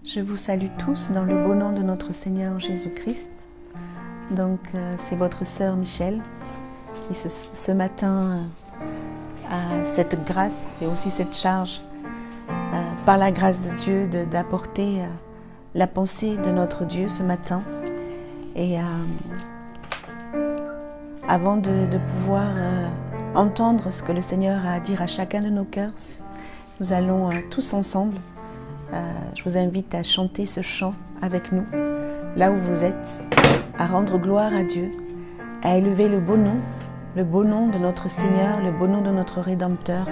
Je vous salue tous dans le beau nom de notre Seigneur Jésus-Christ. Donc, c'est votre sœur Michel qui ce matin a cette grâce et aussi cette charge, par la grâce de Dieu, d'apporter la pensée de notre Dieu ce matin. Et avant de pouvoir entendre ce que le Seigneur a à dire à chacun de nos cœurs, nous allons tous ensemble. Je vous invite à chanter ce chant avec nous, là où vous êtes, à rendre gloire à Dieu, à élever le beau nom de notre Seigneur, le beau nom de notre Rédempteur,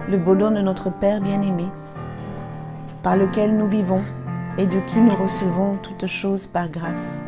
le beau nom de notre Père bien-aimé, par lequel nous vivons et de qui nous recevons toutes choses par grâce.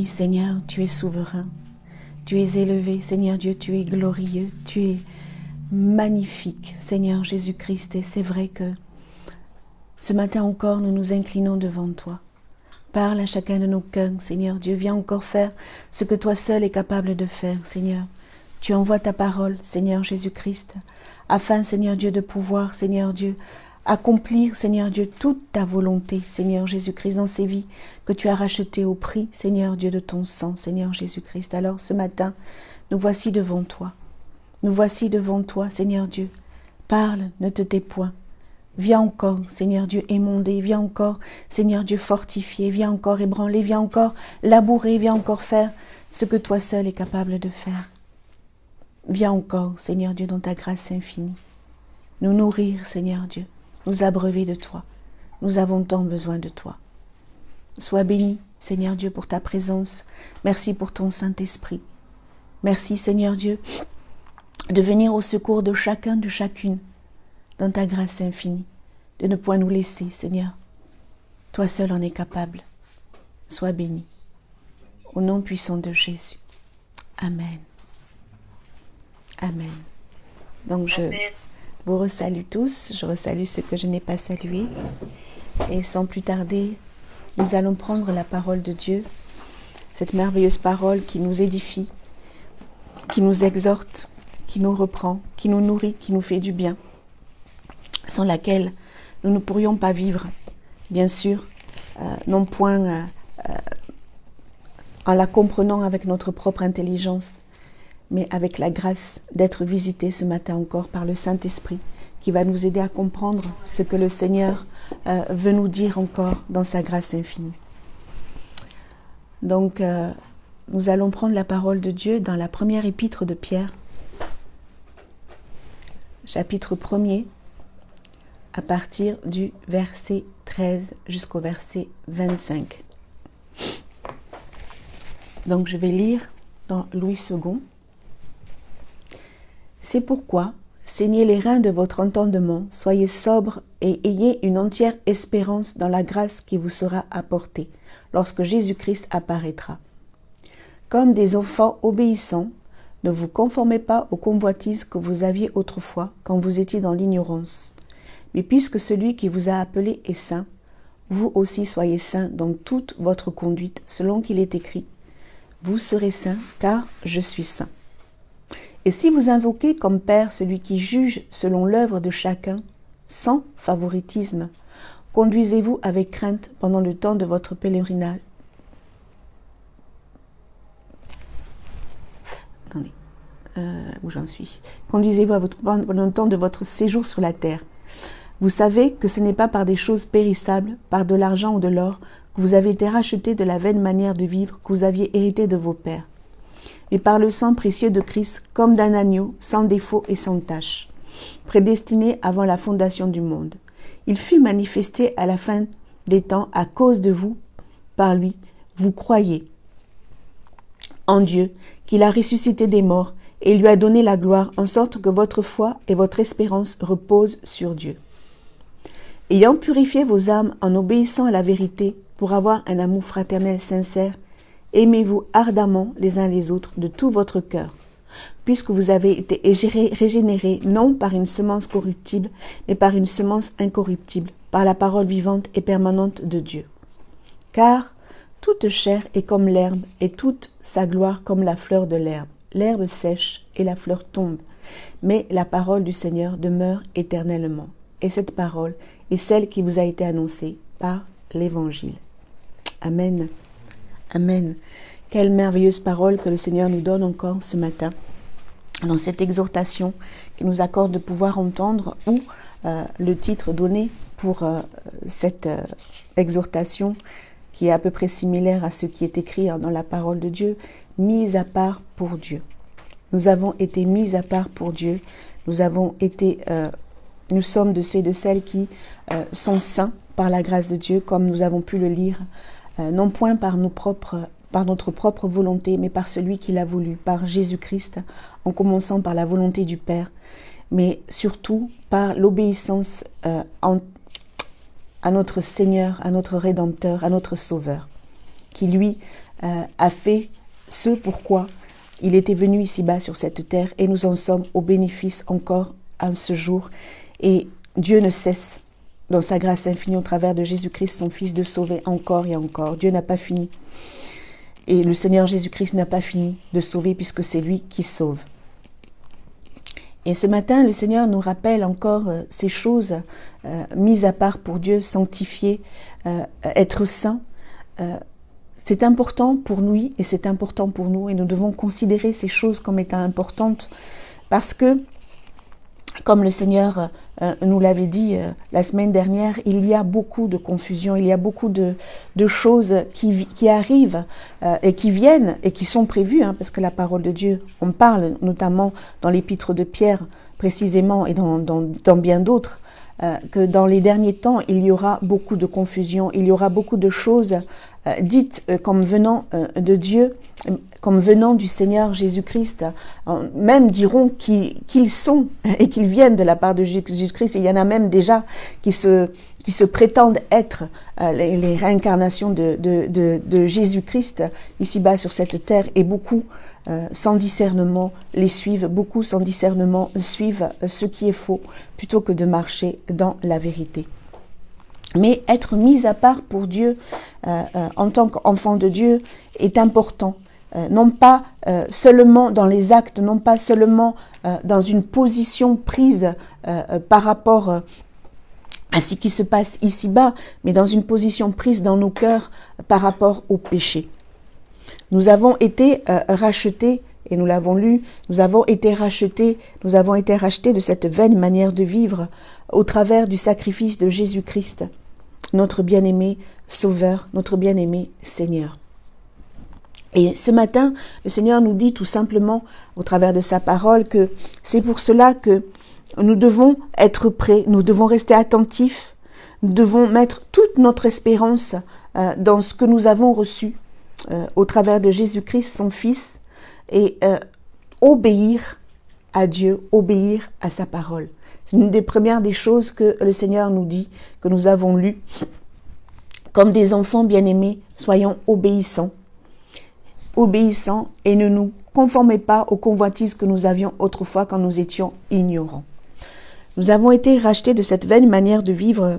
Seigneur, tu es souverain, tu es élevé, Seigneur Dieu, tu es glorieux, tu es magnifique, Seigneur Jésus-Christ. Et c'est vrai que ce matin encore, nous nous inclinons devant toi. Parle à chacun de nos cœurs, Seigneur Dieu, viens encore faire ce que toi seul es capable de faire, Seigneur. Tu envoies ta parole, Seigneur Jésus-Christ, afin, Seigneur Dieu, de pouvoir, Seigneur Dieu, accomplir, Seigneur Dieu, toute ta volonté, Seigneur Jésus-Christ, dans ces vies que tu as rachetées au prix, Seigneur Dieu, de ton sang, Seigneur Jésus-Christ. Alors ce matin, nous voici devant toi. Nous voici devant toi, Seigneur Dieu. Parle, ne te tais point. Viens encore, Seigneur Dieu, émonder. Viens encore, Seigneur Dieu, fortifier. Viens encore ébranler. Viens encore labourer. Viens encore faire ce que toi seul es capable de faire. Viens encore, Seigneur Dieu, dans ta grâce infinie. Nous nourrir, Seigneur Dieu. Nous abreuver de toi. Nous avons tant besoin de toi. Sois béni, Seigneur Dieu, pour ta présence. Merci pour ton Saint-Esprit. Merci, Seigneur Dieu, de venir au secours de chacun, de chacune, dans ta grâce infinie, de ne point nous laisser, Seigneur. Toi seul en es capable. Sois béni. Au nom puissant de Jésus. Amen. Amen. Donc je vous resalue tous, je resalue ceux que je n'ai pas salués. Et sans plus tarder, nous allons prendre la parole de Dieu, cette merveilleuse parole qui nous édifie, qui nous exhorte, qui nous reprend, qui nous nourrit, qui nous fait du bien, sans laquelle nous ne pourrions pas vivre, bien sûr, non point en la comprenant avec notre propre intelligence, mais avec la grâce d'être visités ce matin encore par le Saint-Esprit, qui va nous aider à comprendre ce que le Seigneur veut nous dire encore dans sa grâce infinie. Donc, nous allons prendre la parole de Dieu dans la première épître de Pierre, chapitre 1er, à partir du verset 13 jusqu'au verset 25. Donc, je vais lire dans Louis II. C'est pourquoi, saignez les reins de votre entendement, soyez sobres et ayez une entière espérance dans la grâce qui vous sera apportée lorsque Jésus-Christ apparaîtra. Comme des enfants obéissants, ne vous conformez pas aux convoitises que vous aviez autrefois quand vous étiez dans l'ignorance. Mais puisque celui qui vous a appelé est saint, vous aussi soyez saints dans toute votre conduite, selon qu'il est écrit. Vous serez saints, car je suis saint. Et si vous invoquez comme Père celui qui juge selon l'œuvre de chacun, sans favoritisme, conduisez-vous avec crainte pendant le temps de votre pèlerinage. Attendez, où j'en suis. Conduisez-vous pendant le temps de votre séjour sur la terre. Vous savez que ce n'est pas par des choses périssables, par de l'argent ou de l'or, que vous avez été rachetés de la vaine manière de vivre que vous aviez hérité de vos pères, et par le sang précieux de Christ, comme d'un agneau, sans défaut et sans tache, prédestiné avant la fondation du monde. Il fut manifesté à la fin des temps à cause de vous, par lui, vous croyez en Dieu, qu'il a ressuscité des morts, et lui a donné la gloire, en sorte que votre foi et votre espérance reposent sur Dieu. Ayant purifié vos âmes en obéissant à la vérité, pour avoir un amour fraternel sincère, aimez-vous ardemment les uns les autres de tout votre cœur, puisque vous avez été régénérés non par une semence corruptible, mais par une semence incorruptible, par la parole vivante et permanente de Dieu. Car toute chair est comme l'herbe, et toute sa gloire comme la fleur de l'herbe. L'herbe sèche et la fleur tombe, mais la parole du Seigneur demeure éternellement. Et cette parole est celle qui vous a été annoncée par l'Évangile. Amen. Amen. Quelle merveilleuse parole que le Seigneur nous donne encore ce matin dans cette exhortation qu'il nous accorde de pouvoir entendre, ou le titre donné pour cette exhortation qui est à peu près similaire à ce qui est écrit dans la parole de Dieu, mis à part pour Dieu. Nous avons été mis à part pour Dieu. Nous sommes de ceux et de celles qui sont saints par la grâce de Dieu, comme nous avons pu le lire, non point par notre propre volonté, mais par celui qui l'a voulu, par Jésus-Christ, en commençant par la volonté du Père, mais surtout par l'obéissance à notre Seigneur, à notre Rédempteur, à notre Sauveur, qui lui a fait ce pourquoi il était venu ici-bas sur cette terre, et nous en sommes au bénéfice encore à ce jour. Et Dieu ne cesse, dans sa grâce infinie au travers de Jésus-Christ, son Fils, de sauver encore et encore. Dieu n'a pas fini. Et le Seigneur Jésus-Christ n'a pas fini de sauver, puisque c'est lui qui sauve. Et ce matin, le Seigneur nous rappelle encore ces choses mises à part pour Dieu, sanctifiées, être saint. C'est important pour lui et c'est important pour nous, et nous devons considérer ces choses comme étant importantes, parce que, comme le Seigneur nous l'avait dit la semaine dernière, il y a beaucoup de confusion, il y a beaucoup de choses qui arrivent et qui viennent et qui sont prévues, parce que la parole de Dieu, on parle notamment dans l'épître de Pierre précisément, et dans bien d'autres, que dans les derniers temps, il y aura beaucoup de confusion, il y aura beaucoup de choses dites comme venant de Dieu, comme venant du Seigneur Jésus-Christ. Même diront qu'ils sont et qu'ils viennent de la part de Jésus-Christ. Il y en a même déjà qui se prétendent être les réincarnations de Jésus-Christ ici-bas sur cette terre, et beaucoup sans discernement les suivent, beaucoup sans discernement suivent ce qui est faux plutôt que de marcher dans la vérité. Mais être mis à part pour Dieu en tant qu'enfant de Dieu est important. Non pas seulement dans les actes, non pas seulement dans une position prise par rapport à ce qui se passe ici-bas, mais dans une position prise dans nos cœurs par rapport au péché. Nous avons été rachetés, et nous l'avons lu, nous avons été rachetés de cette vaine manière de vivre au travers du sacrifice de Jésus-Christ, notre bien-aimé Sauveur, notre bien-aimé Seigneur. Et ce matin, le Seigneur nous dit tout simplement, au travers de sa parole, que c'est pour cela que nous devons être prêts, nous devons rester attentifs, nous devons mettre toute notre espérance dans ce que nous avons reçu au travers de Jésus-Christ, son Fils, et obéir à Dieu, obéir à sa parole. C'est une des premières des choses que le Seigneur nous dit, que nous avons lues. Comme des enfants bien-aimés, soyons obéissants. Obéissants et ne nous conformez pas aux convoitises que nous avions autrefois quand nous étions ignorants. Nous avons été rachetés de cette vaine manière de vivre,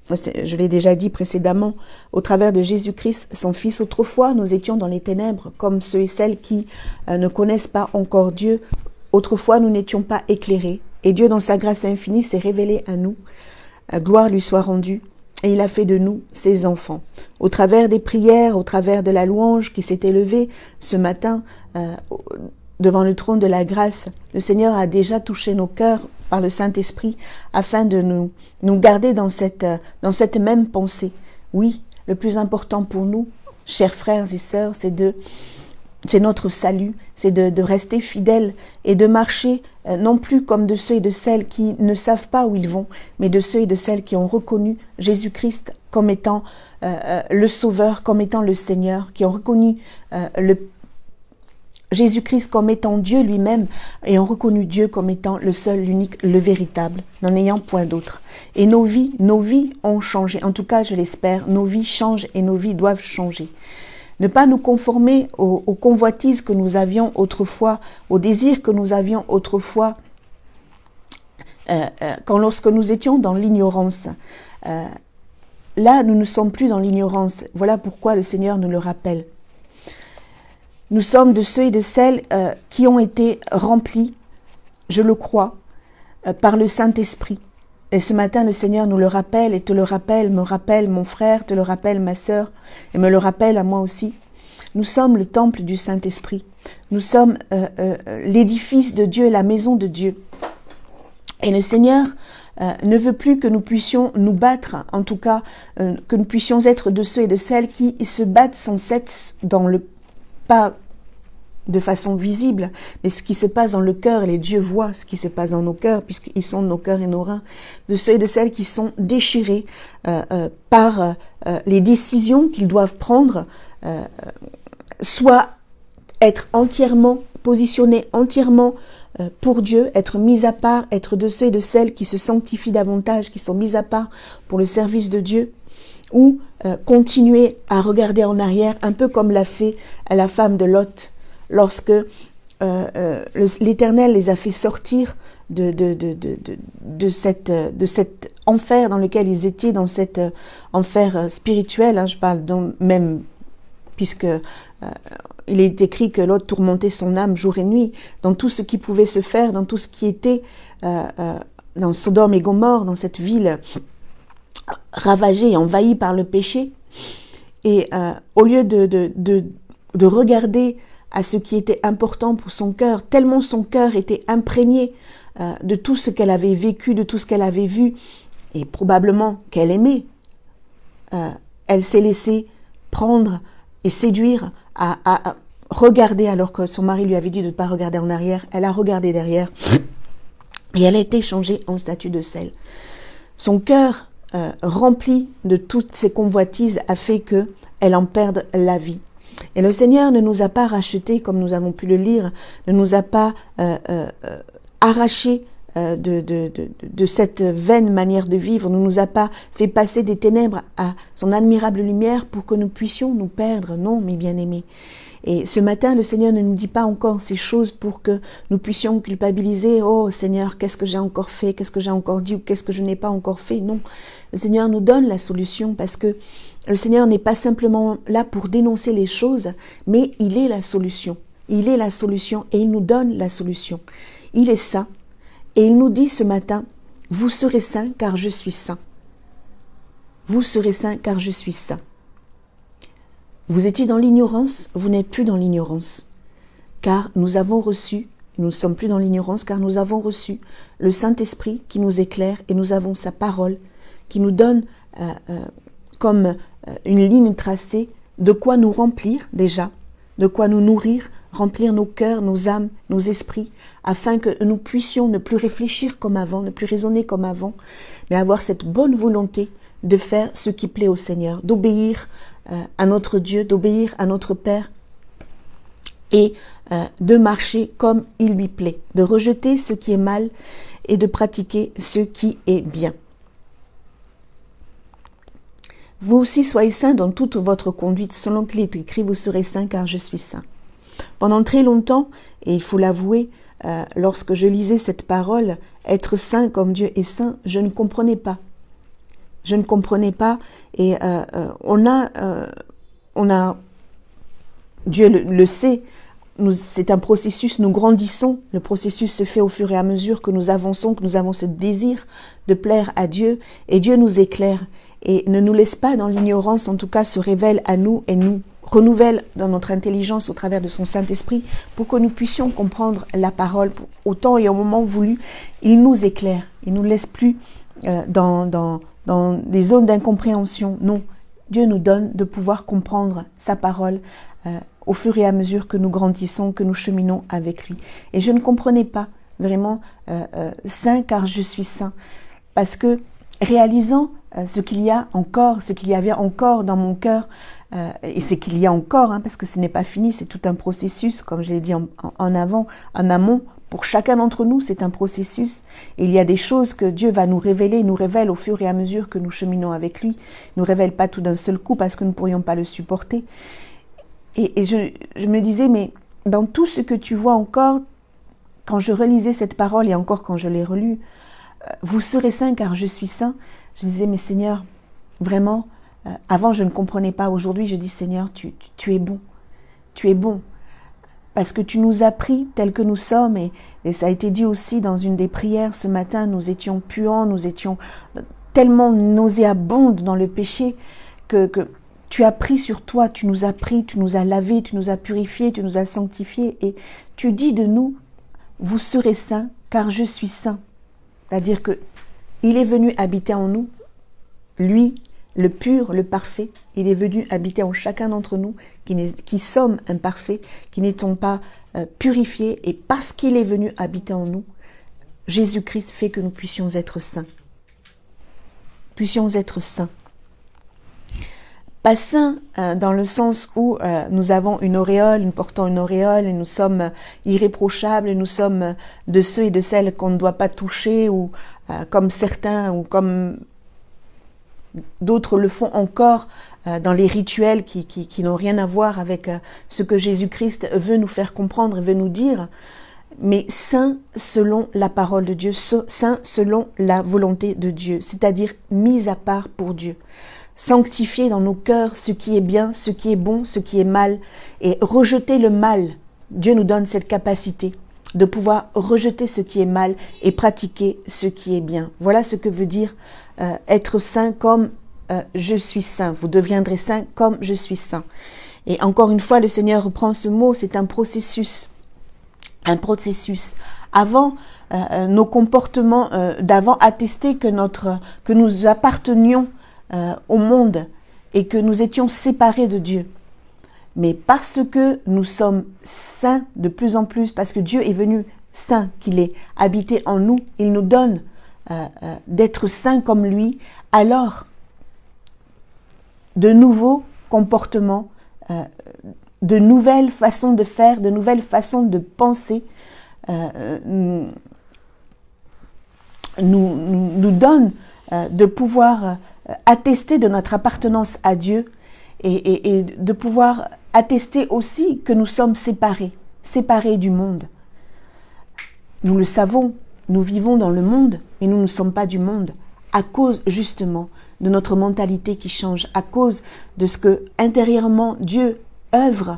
je l'ai déjà dit précédemment, au travers de Jésus-Christ, son Fils. Autrefois, nous étions dans les ténèbres, comme ceux et celles qui ne connaissent pas encore Dieu. Autrefois, nous n'étions pas éclairés. Et Dieu, dans sa grâce infinie, s'est révélé à nous. Gloire lui soit rendue. Et il a fait de nous ses enfants. Au travers des prières, au travers de la louange qui s'est élevée ce matin devant le trône de la grâce, le Seigneur a déjà touché nos cœurs par le Saint-Esprit afin de nous garder dans cette même pensée. Oui, le plus important pour nous, chers frères et sœurs, c'est notre salut, c'est de rester fidèles et de marcher non plus comme de ceux et de celles qui ne savent pas où ils vont, mais de ceux et de celles qui ont reconnu Jésus-Christ comme étant le Sauveur, comme étant le Seigneur, qui ont reconnu Jésus-Christ comme étant Dieu lui-même et ont reconnu Dieu comme étant le seul, l'unique, le véritable, n'en ayant point d'autre. Et nos vies ont changé. En tout cas, je l'espère, nos vies changent et nos vies doivent changer. Ne pas nous conformer aux convoitises que nous avions autrefois, aux désirs que nous avions autrefois, lorsque nous étions dans l'ignorance. Là, nous ne sommes plus dans l'ignorance. Voilà pourquoi le Seigneur nous le rappelle. Nous sommes de ceux et de celles qui ont été remplis, je le crois, par le Saint-Esprit. Et ce matin, le Seigneur nous le rappelle et te le rappelle, me rappelle mon frère, te le rappelle ma sœur, et me le rappelle à moi aussi. Nous sommes le temple du Saint-Esprit. Nous sommes l'édifice de Dieu, la maison de Dieu. Et le Seigneur ne veut plus que nous puissions nous battre, en tout cas, que nous puissions être de ceux et de celles qui se battent sans cesse pas de façon visible, mais ce qui se passe dans le cœur, et les dieux voient ce qui se passe dans nos cœurs, puisqu'ils sont nos cœurs et nos reins, de ceux et de celles qui sont déchirés par les décisions qu'ils doivent prendre, soit être entièrement positionnés, entièrement pour Dieu, être mis à part, être de ceux et de celles qui se sanctifient davantage, qui sont mis à part pour le service de Dieu, ou continuer à regarder en arrière, un peu comme l'a fait la femme de Lot, lorsque l'Éternel les a fait sortir de cet enfer dans lequel ils étaient, dans cet enfer spirituel, hein, je parle donc même, puisque il est écrit que Lot tourmentait son âme jour et nuit, dans tout ce qui pouvait se faire, dans tout ce qui était dans Sodome et Gomorrhe, dans cette ville ravagée et envahie par le péché. Et au lieu de regarder à ce qui était important pour son cœur, tellement son cœur était imprégné de tout ce qu'elle avait vécu, de tout ce qu'elle avait vu, et probablement qu'elle aimait, elle s'est laissée prendre et séduire à regarder, alors que son mari lui avait dit de ne pas regarder en arrière. Elle a regardé derrière et elle a été changée en statue de sel. son cœur rempli de toutes ses convoitises a fait qu'elle en perde la vie. Et le Seigneur ne nous a pas rachetés, comme nous avons pu le lire, ne nous a pas arrachés de cette vaine manière de vivre, ne nous a pas fait passer des ténèbres à son admirable lumière pour que nous puissions nous perdre. Non, mes bien-aimés. Et ce matin, le Seigneur ne nous dit pas encore ces choses pour que nous puissions culpabiliser. Oh Seigneur, qu'est-ce que j'ai encore fait? Qu'est-ce que j'ai encore dit? Ou qu'est-ce que je n'ai pas encore fait? Non. Le Seigneur nous donne la solution parce que le Seigneur n'est pas simplement là pour dénoncer les choses, mais il est la solution. Il est la solution et il nous donne la solution. Il est saint et il nous dit ce matin, vous serez saints car je suis saint. Vous serez saints car je suis saint. Vous étiez dans l'ignorance, vous n'êtes plus dans l'ignorance, car nous avons reçu, nous ne sommes plus dans l'ignorance, car nous avons reçu le Saint-Esprit qui nous éclaire et nous avons sa parole qui nous donne comme une ligne tracée de quoi nous remplir déjà, de quoi nous nourrir, remplir nos cœurs, nos âmes, nos esprits, afin que nous puissions ne plus réfléchir comme avant, ne plus raisonner comme avant, mais avoir cette bonne volonté de faire ce qui plaît au Seigneur, d'obéir à notre Dieu, d'obéir à notre Père et de marcher comme il lui plaît, de rejeter ce qui est mal et de pratiquer ce qui est bien. Vous aussi soyez saints dans toute votre conduite, selon qu'il est écrit, vous serez saints car je suis saint. Pendant très longtemps, et il faut l'avouer, lorsque je lisais cette parole, être saint comme Dieu est saint, je ne comprenais pas. Je ne comprenais pas et on a Dieu le sait, c'est un processus, nous grandissons, le processus se fait au fur et à mesure que nous avançons, que nous avons ce désir de plaire à Dieu et Dieu nous éclaire et ne nous laisse pas dans l'ignorance, en tout cas se révèle à nous et nous renouvelle dans notre intelligence au travers de son Saint-Esprit pour que nous puissions comprendre la parole au temps et au moment voulu. Il nous éclaire, il ne nous laisse plus dans des zones d'incompréhension. Non, Dieu nous donne de pouvoir comprendre sa parole au fur et à mesure que nous grandissons, que nous cheminons avec lui. Et je ne comprenais pas vraiment saint car je suis saint. Parce que réalisant ce qu'il y avait encore dans mon cœur, et c'est qu'il y a encore, parce que ce n'est pas fini, c'est tout un processus, comme je l'ai dit en amont, pour chacun d'entre nous, c'est un processus. Et il y a des choses que Dieu va nous révéler, nous révèle au fur et à mesure que nous cheminons avec lui. Il ne nous révèle pas tout d'un seul coup parce que nous ne pourrions pas le supporter. Et je me disais, mais dans tout ce que tu vois encore, quand je relisais cette parole et encore quand je l'ai relue, vous serez saints car je suis saint. Je me disais, mais Seigneur, vraiment, avant je ne comprenais pas. Aujourd'hui, je dis, Seigneur, tu es bon. Tu es bon. Parce que tu nous as pris tels que nous sommes, et ça a été dit aussi dans une des prières ce matin, nous étions puants, nous étions tellement nauséabondes dans le péché, que tu as pris sur toi, tu nous as pris, tu nous as lavés, tu nous as purifiés, tu nous as sanctifiés, et tu dis de nous, vous serez saints, car je suis saint. C'est-à-dire que il est venu habiter en nous, lui, le pur, le parfait, il est venu habiter en chacun d'entre nous, qui sommes imparfaits, qui n'étions pas purifiés, et parce qu'il est venu habiter en nous, Jésus-Christ fait que nous puissions être saints. Puissions être saints. Pas saints dans le sens où nous avons une auréole, nous portons une auréole, et nous sommes irréprochables, et nous sommes de ceux et de celles qu'on ne doit pas toucher, ou comme certains, ou comme d'autres le font encore dans les rituels qui n'ont rien à voir avec ce que Jésus-Christ veut nous faire comprendre et veut nous dire, mais saint selon la parole de Dieu, saint selon la volonté de Dieu, c'est-à-dire mis à part pour Dieu. Sanctifier dans nos cœurs ce qui est bien, ce qui est bon, ce qui est mal, et rejeter le mal. Dieu nous donne cette capacité de pouvoir rejeter ce qui est mal et pratiquer ce qui est bien. Voilà ce que veut dire être saint comme je suis saint. Vous deviendrez saint comme je suis saint. Et encore une fois, le Seigneur reprend ce mot, c'est un processus. Un processus. Avant, nos comportements d'avant attestaient que nous appartenions au monde et que nous étions séparés de Dieu. Mais parce que nous sommes saints de plus en plus, parce que Dieu est venu saint, qu'il est habité en nous, il nous donne d'être saint comme lui, alors de nouveaux comportements, de nouvelles façons de faire, de nouvelles façons de penser nous donne de pouvoir attester de notre appartenance à Dieu et de pouvoir attester aussi que nous sommes séparés du monde. Nous le savons, nous vivons dans le monde, mais nous ne sommes pas du monde, à cause justement de notre mentalité qui change, à cause de ce que intérieurement Dieu œuvre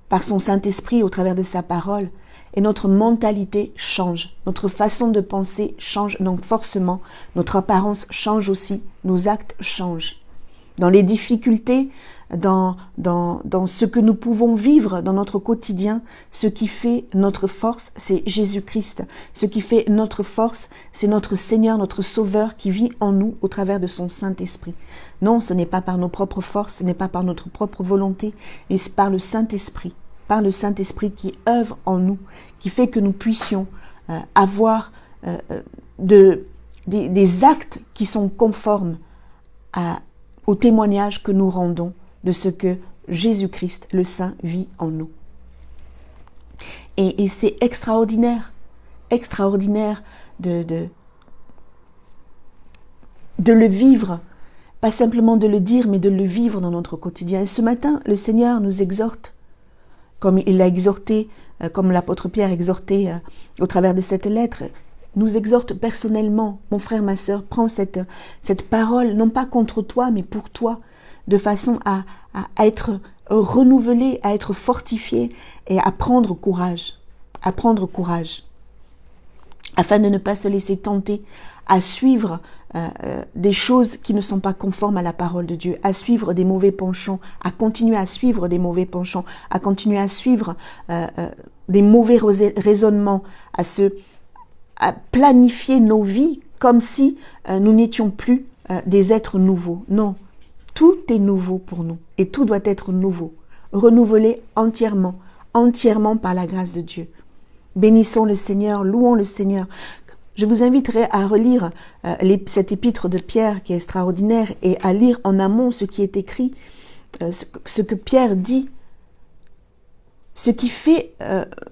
par son Saint-Esprit au travers de sa parole. Et notre mentalité change, notre façon de penser change, donc forcément, notre apparence change aussi, nos actes changent. Dans les difficultés, dans ce que nous pouvons vivre dans notre quotidien, ce qui fait notre force, c'est Jésus-Christ. Ce qui fait notre force, c'est notre Seigneur, notre Sauveur qui vit en nous au travers de son Saint-Esprit. Non, ce n'est pas par nos propres forces, ce n'est pas par notre propre volonté, mais c'est par le Saint-Esprit. Par le Saint-Esprit qui œuvre en nous, qui fait que nous puissions avoir des actes qui sont conformes au témoignage que nous rendons de ce que Jésus-Christ, le Saint, vit en nous. Et c'est extraordinaire de le vivre, pas simplement de le dire, mais de le vivre dans notre quotidien. Et ce matin, le Seigneur nous exhorte, comme il a exhorté, comme l'apôtre Pierre exhortait au travers de cette lettre, nous exhorte personnellement, mon frère, ma sœur, prends cette parole, non pas contre toi, mais pour toi, de façon à être renouvelé, à être fortifié et à prendre courage, afin de ne pas se laisser tenter à suivre des choses qui ne sont pas conformes à la parole de Dieu, à suivre des mauvais penchants, à continuer à suivre des mauvais penchants, à continuer à suivre des mauvais raisonnements, à planifier nos vies comme si nous n'étions plus des êtres nouveaux. Non, tout est nouveau pour nous et tout doit être nouveau, renouvelé entièrement par la grâce de Dieu. Bénissons le Seigneur, louons le Seigneur. Je vous inviterai à relire cette épître de Pierre qui est extraordinaire et à lire en amont ce qui est écrit, ce que Pierre dit. Ce qui fait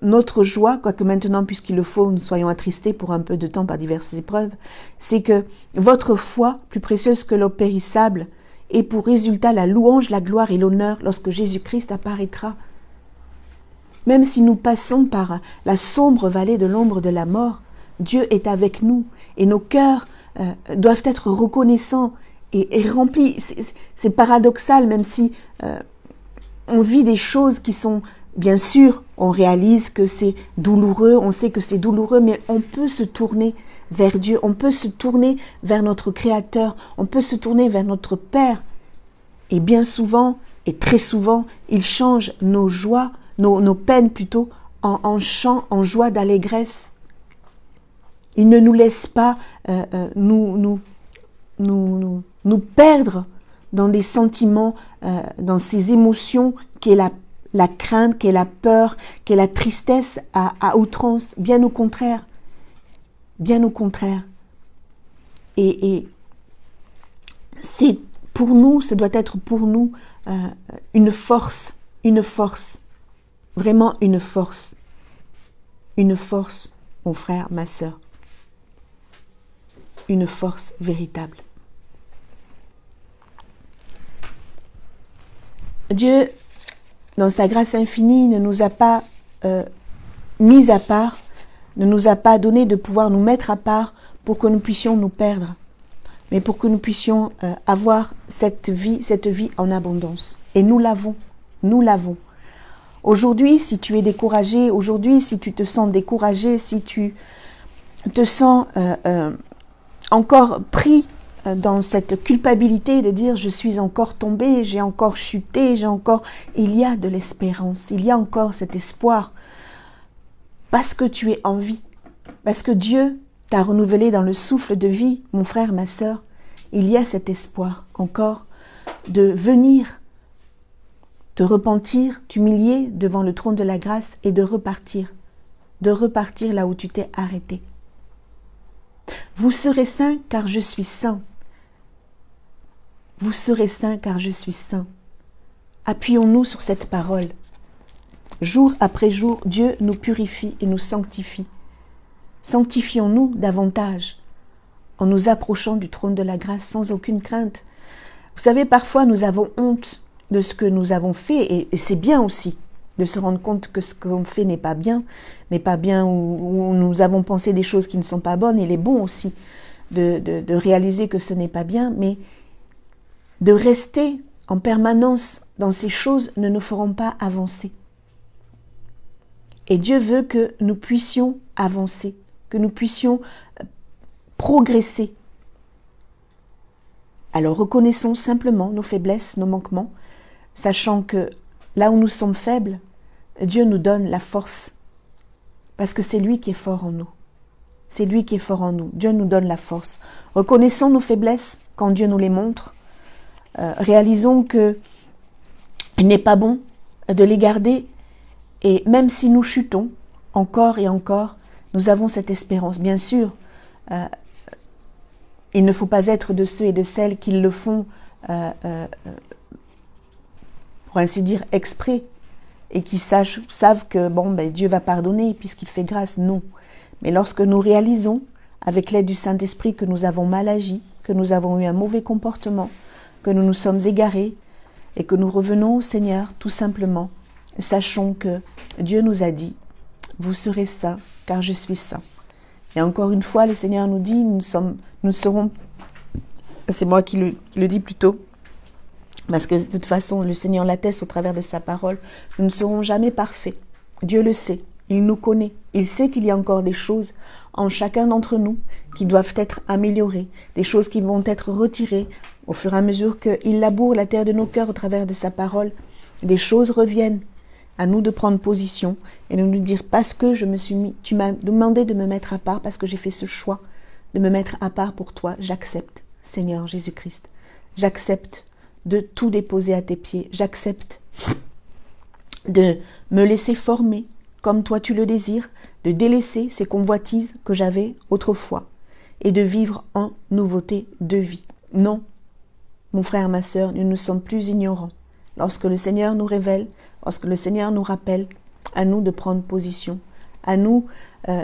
notre joie, quoique maintenant, puisqu'il le faut, nous soyons attristés pour un peu de temps par diverses épreuves, c'est que votre foi, plus précieuse que l'eau périssable, ait pour résultat la louange, la gloire et l'honneur lorsque Jésus-Christ apparaîtra. Même si nous passons par la sombre vallée de l'ombre de la mort, Dieu est avec nous et nos cœurs doivent être reconnaissants et remplis. C'est paradoxal, même si on vit des choses qui sont, bien sûr, on réalise que c'est douloureux, on sait que c'est douloureux, mais on peut se tourner vers Dieu, on peut se tourner vers notre Créateur, on peut se tourner vers notre Père. Et bien souvent, et très souvent, il change nos joies, nos peines plutôt, en chants, en joie d'allégresse. Il ne nous laisse pas nous perdre dans des sentiments, dans ces émotions qu'est la crainte, qu'est la peur, qu'est la tristesse à outrance. Bien au contraire. Bien au contraire. Et c'est pour nous, ce doit être pour nous une force, vraiment une force, mon frère, ma sœur. Une force véritable. Dieu, dans sa grâce infinie, ne nous a pas mis à part, ne nous a pas donné de pouvoir nous mettre à part pour que nous puissions nous perdre, mais pour que nous puissions avoir cette vie en abondance. Et nous l'avons. Aujourd'hui, si tu es découragé, aujourd'hui, si tu te sens découragé, si tu te sens encore pris dans cette culpabilité de dire je suis encore tombé, j'ai encore chuté, il y a de l'espérance, il y a encore cet espoir parce que tu es en vie, parce que Dieu t'a renouvelé dans le souffle de vie, mon frère, ma sœur, il y a cet espoir encore de venir te repentir, t'humilier devant le trône de la grâce et de repartir là où tu t'es arrêté. Vous serez saints car je suis saint. Vous serez saints car je suis saint. Appuyons-nous sur cette parole. Jour après jour, Dieu nous purifie et nous sanctifie. Sanctifions-nous davantage en nous approchant du trône de la grâce sans aucune crainte. Vous savez, parfois nous avons honte de ce que nous avons fait et c'est bien aussi de se rendre compte que ce qu'on fait n'est pas bien ou nous avons pensé des choses qui ne sont pas bonnes. Il est bon aussi de réaliser que ce n'est pas bien, mais de rester en permanence dans ces choses ne nous feront pas avancer. Et Dieu veut que nous puissions avancer, que nous puissions progresser. Alors reconnaissons simplement nos faiblesses, nos manquements, sachant que là où nous sommes faibles, Dieu nous donne la force, parce que c'est lui qui est fort en nous. C'est lui qui est fort en nous. Dieu nous donne la force. Reconnaissons nos faiblesses quand Dieu nous les montre. Réalisons qu'il n'est pas bon de les garder, et même si nous chutons encore et encore, nous avons cette espérance. Bien sûr, il ne faut pas être de ceux et de celles qui le font, pour ainsi dire, exprès, et qui savent que Dieu va pardonner puisqu'il fait grâce. Non. Mais lorsque nous réalisons, avec l'aide du Saint-Esprit, que nous avons mal agi, que nous avons eu un mauvais comportement, que nous nous sommes égarés, et que nous revenons au Seigneur, tout simplement, sachons que Dieu nous a dit, vous serez saints, car je suis saint. Et encore une fois, le Seigneur nous dit, nous serons, c'est moi qui le dis plutôt, parce que de toute façon, le Seigneur l'atteste au travers de sa parole, nous ne serons jamais parfaits. Dieu le sait, il nous connaît, il sait qu'il y a encore des choses en chacun d'entre nous qui doivent être améliorées, des choses qui vont être retirées au fur et à mesure qu'il laboure la terre de nos cœurs au travers de sa parole. Des choses reviennent. À nous de prendre position et de nous dire, parce que tu m'as demandé de me mettre à part, parce que j'ai fait ce choix de me mettre à part pour toi, j'accepte, Seigneur Jésus-Christ. J'accepte de tout déposer à tes pieds. J'accepte de me laisser former comme toi tu le désires, de délaisser ces convoitises que j'avais autrefois et de vivre en nouveauté de vie. Non, mon frère, ma sœur, nous ne sommes plus ignorants. Lorsque le Seigneur nous révèle, lorsque le Seigneur nous rappelle, à nous de prendre position, à nous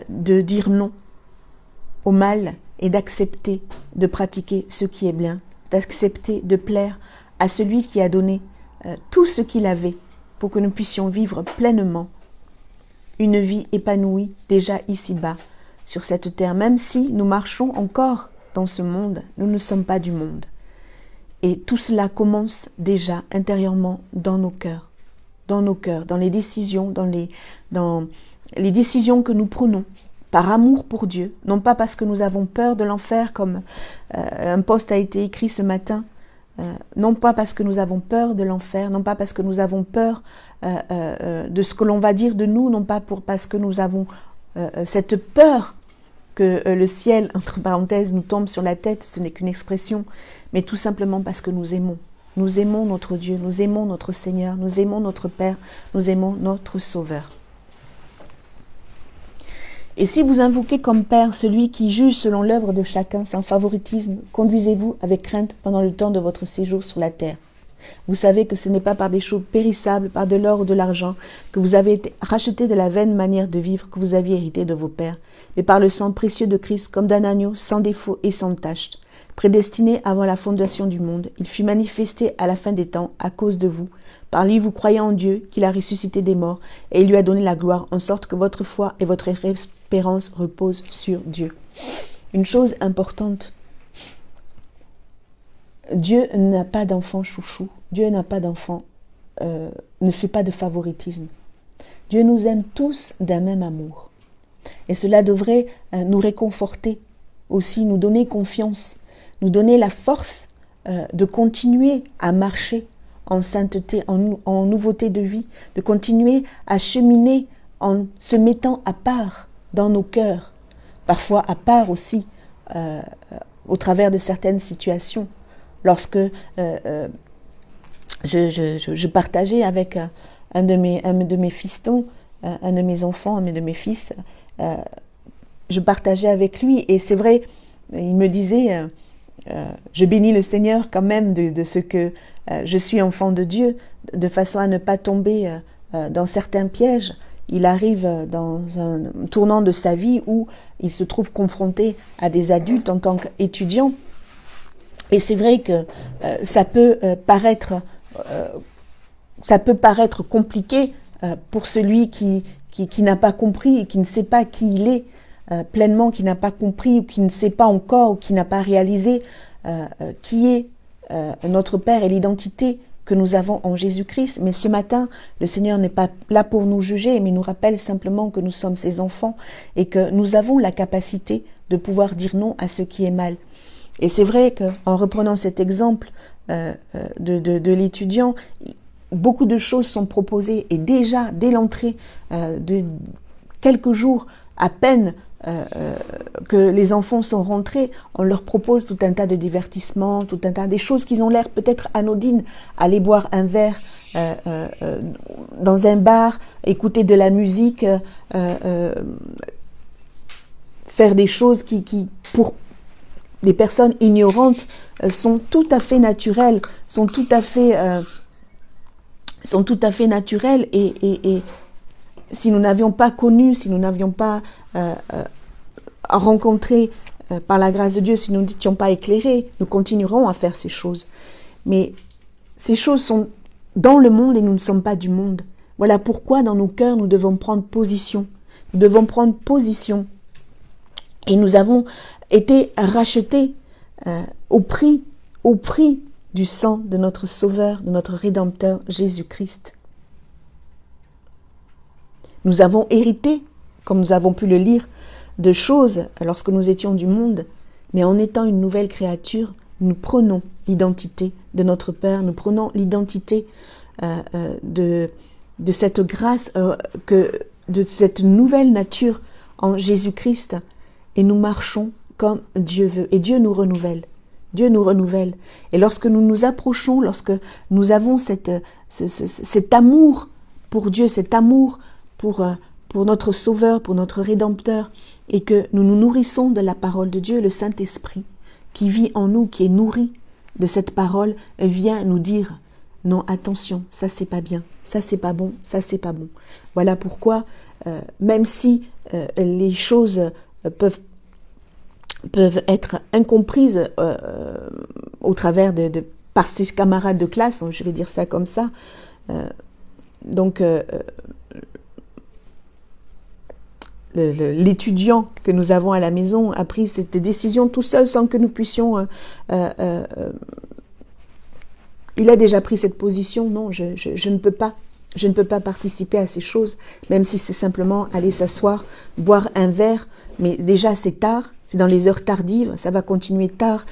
de dire non au mal et d'accepter de pratiquer ce qui est bien, d'accepter de plaire à celui qui a donné tout ce qu'il avait pour que nous puissions vivre pleinement une vie épanouie déjà ici-bas sur cette terre. Même si nous marchons encore dans ce monde, nous ne sommes pas du monde. Et tout cela commence déjà intérieurement dans nos cœurs, dans les décisions, dans les décisions que nous prenons par amour pour Dieu, non pas parce que nous avons peur de l'enfer, comme un post a été écrit ce matin, non pas parce que nous avons peur de l'enfer, non pas parce que nous avons peur de ce que l'on va dire de nous, non pas parce que nous avons cette peur que le ciel, entre parenthèses, nous tombe sur la tête, ce n'est qu'une expression, mais tout simplement parce que nous aimons. Nous aimons notre Dieu, nous aimons notre Seigneur, nous aimons notre Père, nous aimons notre Sauveur. Et si vous invoquez comme Père celui qui juge selon l'œuvre de chacun sans favoritisme, conduisez-vous avec crainte pendant le temps de votre séjour sur la terre. Vous savez que ce n'est pas par des choses périssables, par de l'or ou de l'argent, que vous avez été rachetés de la vaine manière de vivre que vous aviez hérité de vos pères, mais par le sang précieux de Christ, comme d'un agneau, sans défaut et sans tache. Prédestiné avant la fondation du monde, il fut manifesté à la fin des temps à cause de vous. Par lui, vous croyez en Dieu, qu'il a ressuscité des morts, et il lui a donné la gloire, en sorte que votre foi et votre espérance reposent sur Dieu. Une chose importante, Dieu n'a pas d'enfant chouchou. Dieu n'a pas d'enfant, ne fait pas de favoritisme. Dieu nous aime tous d'un même amour. Et cela devrait nous réconforter aussi, nous donner confiance, nous donner la force de continuer à marcher en sainteté, en nouveauté de vie, de continuer à cheminer en se mettant à part dans nos cœurs, parfois à part aussi au travers de certaines situations. Lorsque je partageais avec un de mes fistons, un de mes enfants, un de mes fils, je partageais avec lui, et c'est vrai, il me disait, je bénis le Seigneur quand même de ce que je suis enfant de Dieu, de façon à ne pas tomber dans certains pièges. Il arrive dans un tournant de sa vie où il se trouve confronté à des adultes en tant qu'étudiant. Et c'est vrai que ça peut paraître compliqué pour celui qui n'a pas compris et qui ne sait pas qui il est pleinement, qui n'a pas compris ou qui ne sait pas encore ou qui n'a pas réalisé qui est notre Père et l'identité que nous avons en Jésus-Christ. Mais ce matin, le Seigneur n'est pas là pour nous juger, mais nous rappelle simplement que nous sommes ses enfants et que nous avons la capacité de pouvoir dire non à ce qui est mal. Et c'est vrai qu'en reprenant cet exemple de l'étudiant, beaucoup de choses sont proposées et déjà, dès l'entrée de quelques jours à peine que les enfants sont rentrés, on leur propose tout un tas de divertissements, tout un tas des choses qui ont l'air peut-être anodines, aller boire un verre dans un bar, écouter de la musique, faire des choses qui pour les personnes ignorantes sont tout à fait naturelles, sont tout à fait naturelles et si nous n'avions pas connu, si nous n'avions pas rencontré par la grâce de Dieu, si nous n'étions pas éclairés, nous continuerons à faire ces choses. Mais ces choses sont dans le monde et nous ne sommes pas du monde. Voilà pourquoi dans nos cœurs, nous devons prendre position. Nous devons prendre position. Et nous avons été rachetés au prix du sang de notre Sauveur, de notre Rédempteur Jésus-Christ. Nous avons hérité, comme nous avons pu le lire, de choses lorsque nous étions du monde, mais en étant une nouvelle créature, nous prenons l'identité de notre Père, nous prenons l'identité de cette grâce, de cette nouvelle nature en Jésus-Christ, et nous marchons comme Dieu veut. Et Dieu nous renouvelle. Dieu nous renouvelle. Et lorsque nous nous approchons, lorsque nous avons cet amour pour Dieu, cet amour pour notre Sauveur, pour notre Rédempteur, et que nous nous nourrissons de la parole de Dieu, le Saint-Esprit, qui vit en nous, qui est nourri de cette parole, vient nous dire « Non, attention, ça c'est pas bien, ça c'est pas bon, ça c'est pas bon ». Voilà pourquoi, même si les choses peuvent être incomprises au travers par ses camarades de classe, je vais dire ça comme ça, l'étudiant que nous avons à la maison a pris cette décision tout seul sans que nous puissions... il a déjà pris cette position. Non, je ne peux pas. Je ne peux pas participer à ces choses, même si c'est simplement aller s'asseoir, boire un verre. Mais déjà, c'est tard. C'est dans les heures tardives. Ça va continuer tard.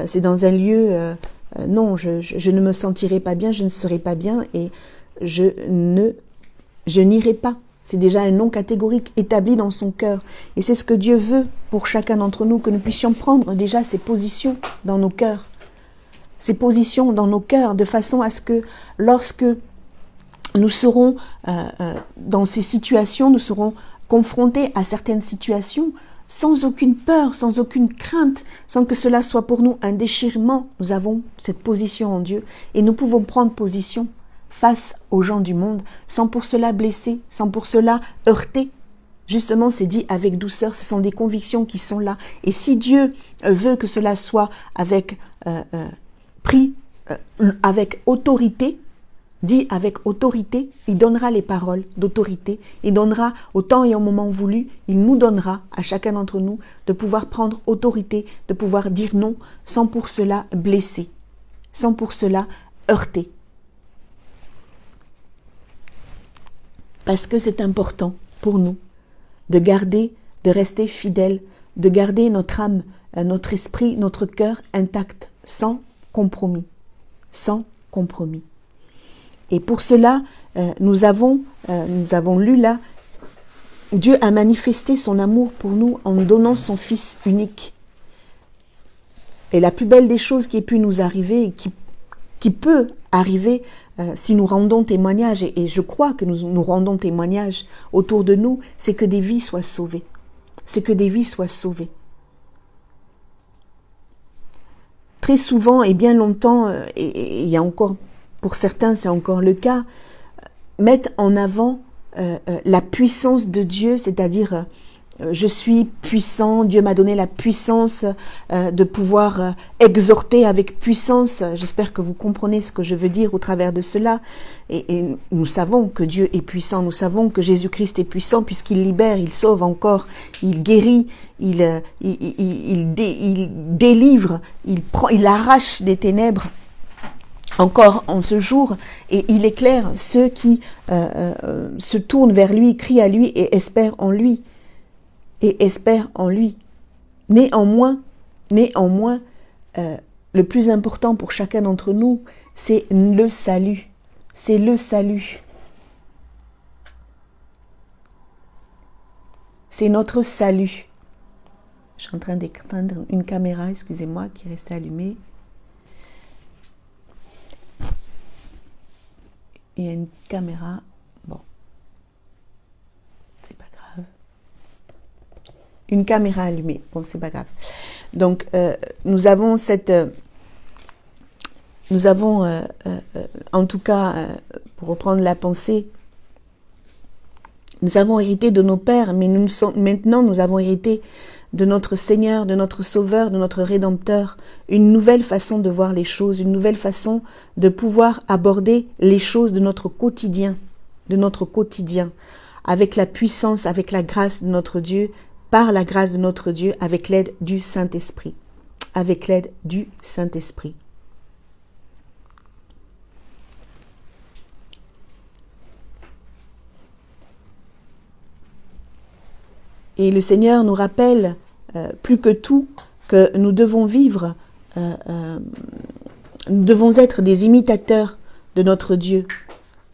C'est dans un lieu... non, je ne me sentirai pas bien. Je ne serai pas bien. Et je n'irai pas. C'est déjà un non catégorique établi dans son cœur. Et c'est ce que Dieu veut pour chacun d'entre nous, que nous puissions prendre déjà ces positions dans nos cœurs. Ces positions dans nos cœurs, de façon à ce que lorsque nous serons dans ces situations, nous serons confrontés à certaines situations, sans aucune peur, sans aucune crainte, sans que cela soit pour nous un déchirement. Nous avons cette position en Dieu et nous pouvons prendre position face aux gens du monde, sans pour cela blesser, sans pour cela heurter. Justement, c'est dit avec douceur, ce sont des convictions qui sont là. Et si Dieu veut que cela soit avec avec autorité, dit avec autorité, il donnera les paroles d'autorité, il donnera au temps et au moment voulu, il nous donnera à chacun d'entre nous de pouvoir prendre autorité, de pouvoir dire non, sans pour cela blesser, sans pour cela heurter. Parce que c'est important pour nous de rester fidèles, de garder notre âme, notre esprit, notre cœur intact, sans compromis. Sans compromis. Et pour cela, nous avons lu là, Dieu a manifesté son amour pour nous en donnant son Fils unique. Et la plus belle des choses qui ait pu nous arriver, et qui peut arriver si nous rendons témoignage, et je crois que nous rendons témoignage autour de nous, c'est que des vies soient sauvées. C'est que des vies soient sauvées. très souvent et bien longtemps, et il y a encore, pour certains c'est encore le cas, mettent en avant la puissance de Dieu, c'est-à-dire je suis puissant, Dieu m'a donné la puissance de pouvoir exhorter avec puissance. J'espère que vous comprenez ce que je veux dire au travers de cela. Et nous savons que Dieu est puissant, nous savons que Jésus-Christ est puissant puisqu'il libère, il sauve encore, il guérit, il délivre, il arrache des ténèbres encore en ce jour, et il éclaire ceux qui se tournent vers lui, crient à lui et espèrent en lui. Néanmoins, le plus important pour chacun d'entre nous, c'est le salut. C'est le salut. C'est notre salut. Je suis en train d'éteindre une caméra, excusez-moi, qui restait allumée. Il y a une caméra. Bon. C'est pas grave. Une caméra allumée. Bon, c'est pas grave. Donc, nous avons en tout cas, pour reprendre la pensée, nous avons hérité de nos pères, mais maintenant nous avons hérité de notre Seigneur, de notre Sauveur, de notre Rédempteur, une nouvelle façon de voir les choses, une nouvelle façon de pouvoir aborder les choses de notre quotidien, avec la puissance, avec la grâce de notre Dieu, par la grâce de notre Dieu, avec l'aide du Saint-Esprit. Avec l'aide du Saint-Esprit. Et le Seigneur nous rappelle plus que tout que nous devons vivre, nous devons être des imitateurs de notre Dieu,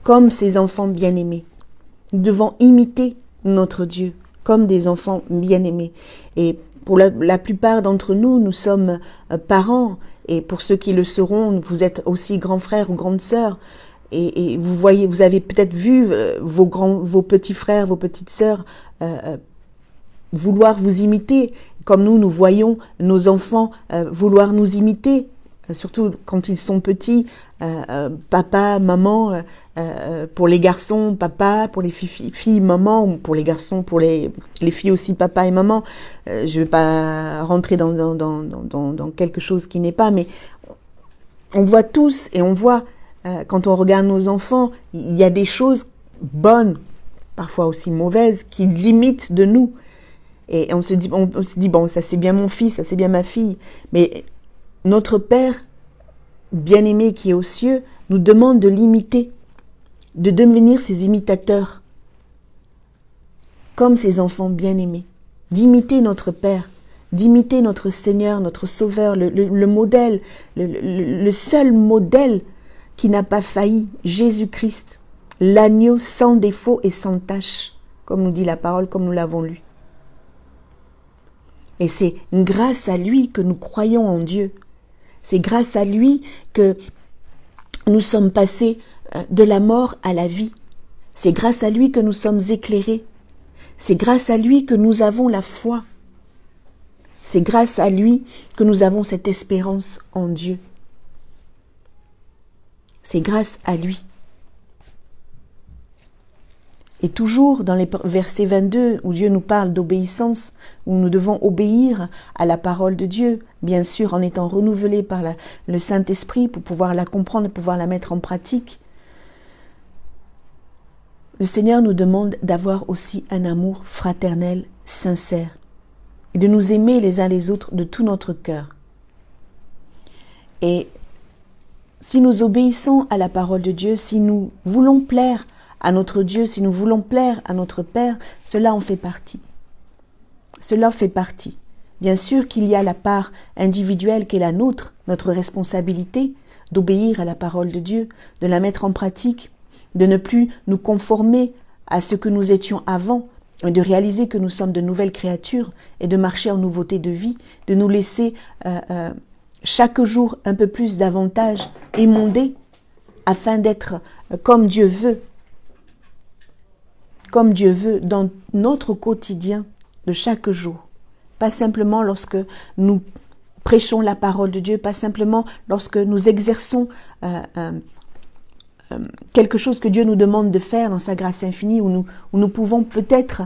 comme ses enfants bien-aimés. Nous devons imiter notre Dieu, comme des enfants bien-aimés. Et pour la plupart d'entre nous, nous sommes parents, et pour ceux qui le seront, vous êtes aussi grands frères ou grandes sœurs. Et vous avez peut-être vu vos petits frères, vos petites sœurs vouloir vous imiter, comme nous voyons nos enfants vouloir nous imiter, surtout quand ils sont petits, papa, maman, pour les garçons, papa, pour les filles, maman, ou pour les garçons, pour les filles aussi, papa et maman. Je ne vais pas rentrer dans quelque chose qui n'est pas, mais on voit tous, et on voit, quand on regarde nos enfants, il y a des choses bonnes, parfois aussi mauvaises, qu'ils imitent de nous. Et on se dit, bon, ça c'est bien mon fils, ça c'est bien ma fille. Mais notre Père bien-aimé qui est aux cieux nous demande de l'imiter, de devenir ses imitateurs, comme ses enfants bien-aimés, d'imiter notre Père, d'imiter notre Seigneur, notre Sauveur, le modèle, le seul modèle qui n'a pas failli, Jésus-Christ, l'agneau sans défaut et sans tache, comme nous dit la parole, comme nous l'avons lu. Et c'est grâce à lui que nous croyons en Dieu. C'est grâce à lui que nous sommes passés de la mort à la vie. C'est grâce à lui que nous sommes éclairés. C'est grâce à lui que nous avons la foi. C'est grâce à lui que nous avons cette espérance en Dieu. C'est grâce à lui. Et toujours dans les versets 22, où Dieu nous parle d'obéissance, où nous devons obéir à la parole de Dieu, bien sûr en étant renouvelés par le Saint-Esprit pour pouvoir la comprendre, pouvoir la mettre en pratique. Le Seigneur nous demande d'avoir aussi un amour fraternel, sincère, et de nous aimer les uns les autres de tout notre cœur. Et si nous obéissons à la parole de Dieu, si nous voulons plaire à notre Dieu, si nous voulons plaire à notre Père, cela en fait partie. Cela fait partie. Bien sûr qu'il y a la part individuelle qui est la nôtre, notre responsabilité d'obéir à la parole de Dieu, de la mettre en pratique, de ne plus nous conformer à ce que nous étions avant, et de réaliser que nous sommes de nouvelles créatures et de marcher en nouveauté de vie, de nous laisser chaque jour un peu plus davantage émondés afin d'être comme Dieu veut dans notre quotidien de chaque jour. Pas simplement lorsque nous prêchons la parole de Dieu, pas simplement lorsque nous exerçons quelque chose que Dieu nous demande de faire dans sa grâce infinie, où nous pouvons peut-être,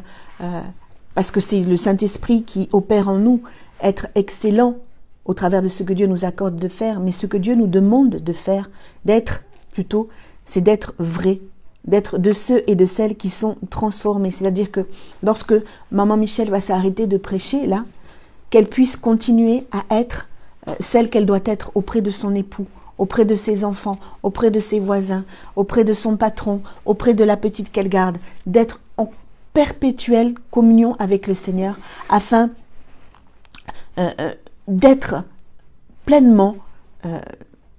parce que c'est le Saint-Esprit qui opère en nous, être excellents au travers de ce que Dieu nous accorde de faire, mais ce que Dieu nous demande de faire, d'être plutôt, c'est d'être vrai, d'être de ceux et de celles qui sont transformés. C'est-à-dire que lorsque Maman Michel va s'arrêter de prêcher, là, qu'elle puisse continuer à être celle qu'elle doit être auprès de son époux, auprès de ses enfants, auprès de ses voisins, auprès de son patron, auprès de la petite qu'elle garde, d'être en perpétuelle communion avec le Seigneur, afin d'être pleinement,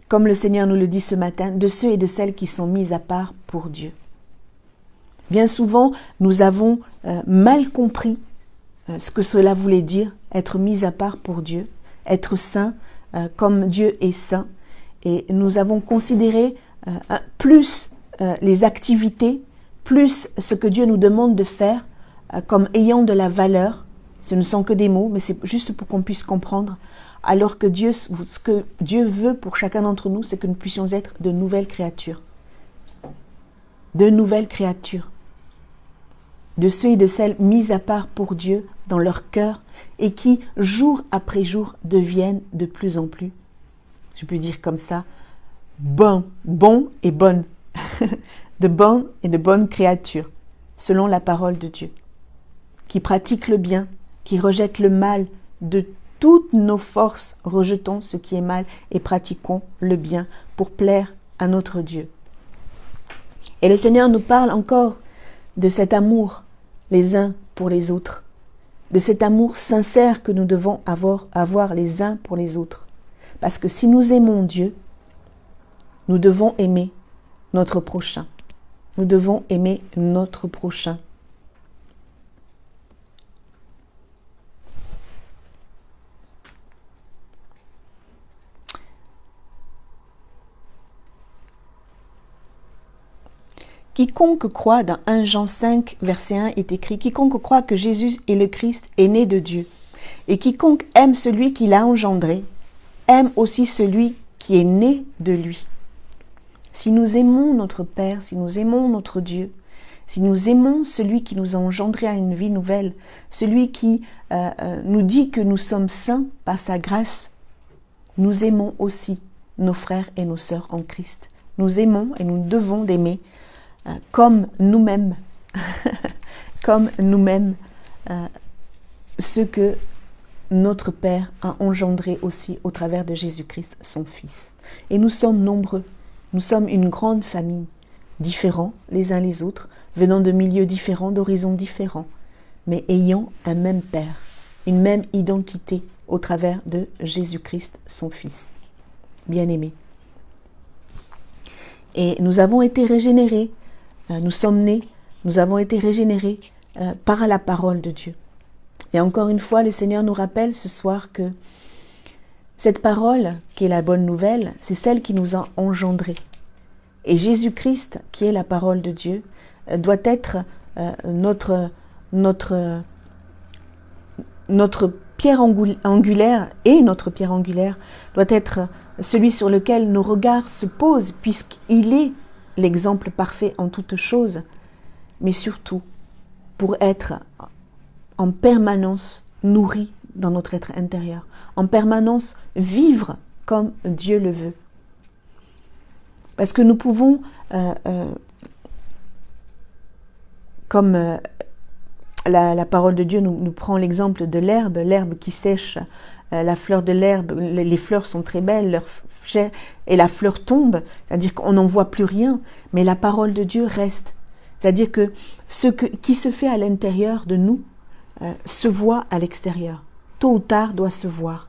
comme le Seigneur nous le dit ce matin, de ceux et de celles qui sont mis à part pour Dieu. Bien souvent, nous avons mal compris ce que cela voulait dire, être mis à part pour Dieu, être saint comme Dieu est saint. Et nous avons considéré plus les activités, plus ce que Dieu nous demande de faire comme ayant de la valeur. Ce ne sont que des mots, mais c'est juste pour qu'on puisse comprendre. Alors que ce que Dieu veut pour chacun d'entre nous, c'est que nous puissions être de nouvelles créatures. De nouvelles créatures. De ceux et de celles mis à part pour Dieu dans leur cœur et qui, jour après jour, deviennent de plus en plus, je peux dire comme ça, bon et bonnes, de bonnes et de bonnes créatures, selon la parole de Dieu, qui pratiquent le bien, qui rejettent le mal de toutes nos forces, rejetons ce qui est mal et pratiquons le bien pour plaire à notre Dieu. Et le Seigneur nous parle encore de cet amour les uns pour les autres, de cet amour sincère que nous devons avoir les uns pour les autres. Parce que si nous aimons Dieu, nous devons aimer notre prochain. Nous devons aimer notre prochain. Quiconque croit, dans 1 Jean 5, verset 1 est écrit, quiconque croit que Jésus est le Christ est né de Dieu. Et quiconque aime celui qui l'a engendré, aime aussi celui qui est né de lui. Si nous aimons notre Père, si nous aimons notre Dieu, si nous aimons celui qui nous a engendrés à une vie nouvelle, celui qui nous dit que nous sommes saints par sa grâce, nous aimons aussi nos frères et nos sœurs en Christ. Nous aimons et nous devons d'aimer comme nous-mêmes, ce que notre Père a engendré aussi au travers de Jésus-Christ, son Fils. Et nous sommes nombreux, nous sommes une grande famille, différents les uns les autres, venant de milieux différents, d'horizons différents, mais ayant un même Père, une même identité au travers de Jésus-Christ, son Fils. Bien-aimés. Et nous avons été régénérés, nous sommes nés, nous avons été régénérés par la parole de Dieu. Et encore une fois, le Seigneur nous rappelle ce soir que cette parole, qui est la bonne nouvelle, c'est celle qui nous a engendrés. Et Jésus-Christ, qui est la parole de Dieu, doit être notre pierre angulaire, et notre pierre angulaire doit être celui sur lequel nos regards se posent, puisqu'il est l'exemple parfait en toutes choses, mais surtout pour être en permanence nourri dans notre être intérieur, en permanence vivre comme Dieu le veut. Parce que nous pouvons, comme la parole de Dieu nous prend l'exemple de l'herbe qui sèche, la fleur de l'herbe, les fleurs sont très belles, leur chair, et la fleur tombe, c'est-à-dire qu'on n'en voit plus rien, mais la parole de Dieu reste. C'est-à-dire que qui se fait à l'intérieur de nous se voit à l'extérieur. Tôt ou tard doit se voir.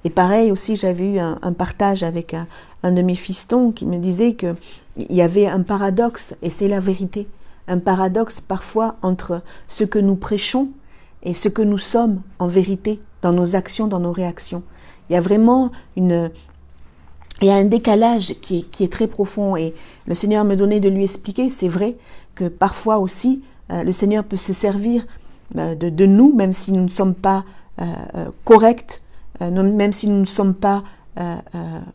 Et pareil aussi, j'avais eu un partage avec un de mes fistons qui me disait qu'il y avait un paradoxe, et c'est la vérité. Un paradoxe parfois entre ce que nous prêchons et ce que nous sommes en vérité dans nos actions, dans nos réactions. Il y a vraiment il y a un décalage qui est très profond, et le Seigneur me donnait de lui expliquer. C'est vrai que parfois aussi, le Seigneur peut se servir de nous, même si nous ne sommes pas corrects même si nous ne sommes pas...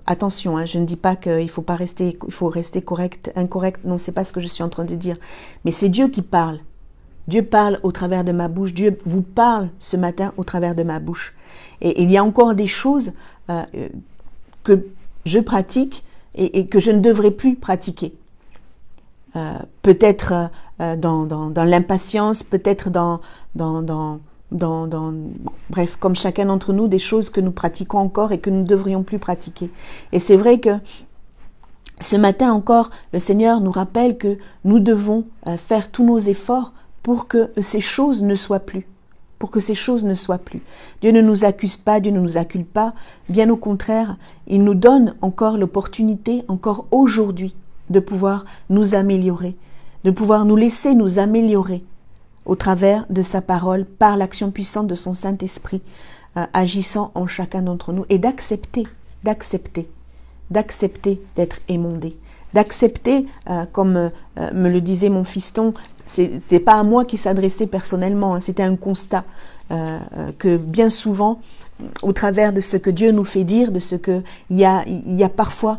attention, hein, je ne dis pas qu'il faut rester correct, incorrect. Non, c'est pas ce que je suis en train de dire. Mais c'est Dieu qui parle. Dieu parle au travers de ma bouche. Dieu vous parle ce matin au travers de ma bouche. Et il y a encore des choses que je pratique et que je ne devrais plus pratiquer. Peut-être dans l'impatience, peut-être bref, comme chacun d'entre nous, des choses que nous pratiquons encore et que nous ne devrions plus pratiquer. Et c'est vrai que ce matin encore, le Seigneur nous rappelle que nous devons faire tous nos efforts pour que ces choses ne soient plus. Pour que ces choses ne soient plus. Dieu ne nous accuse pas, Dieu ne nous accule pas. Bien au contraire, il nous donne encore l'opportunité, encore aujourd'hui, de pouvoir nous améliorer, de pouvoir nous laisser nous améliorer au travers de sa parole, par l'action puissante de son Saint-Esprit, agissant en chacun d'entre nous, et d'accepter d'être émondé, d'accepter, comme me le disait mon fiston, c'est pas à moi qui s'adressait personnellement, hein, c'était un constat que bien souvent, au travers de ce que Dieu nous fait dire, de ce que il y a parfois